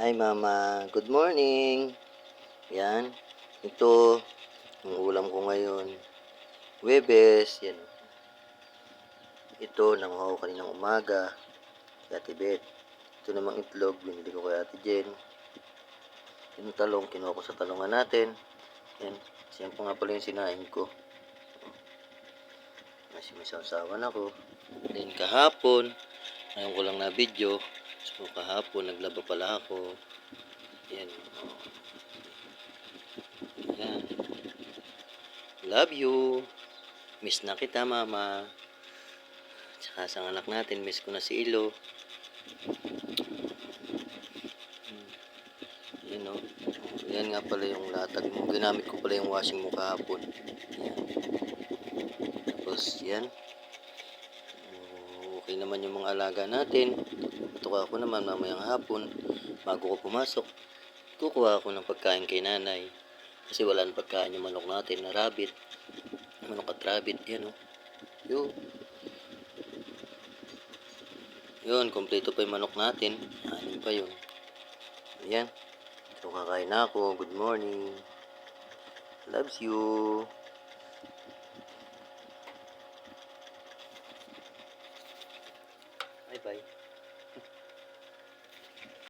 Hi mama, good morning. Yan, ito ang ulam ko ngayon. Huwebes, yan. Ito, nanguha ko kaninang umaga. Kay Ate Beth. Ito namang itlog, binili ko kay Ate Jen. Yung talong, kinuha ko sa talongan natin. Yan, siyan po nga pala yung sinain ko. Kasi may sausawan ako. Then kahapon, ngayon ko lang na video. So kahapon, naglaba pala ako. Yan. Yan. Love you. Miss na kita, mama. Tsaka sa anak natin, miss ko na si Ilo. Yan o. Yan nga pala yung latag mo. Ginamit ko pala yung washing mo kahapon. Yan. Tapos yan. Okay naman yung mga alaga natin. Tuka ako naman mamayang hapon. Bago ko pumasok, kukuha ako ng pagkain kay nanay. Kasi wala ng pagkain yung manok natin na rabbit. Manok at rabbit. Yan o. Yun, kompleto pa yung manok natin. Anin pa yun. Ayan. So, kakain na ako. Good morning. Loves you.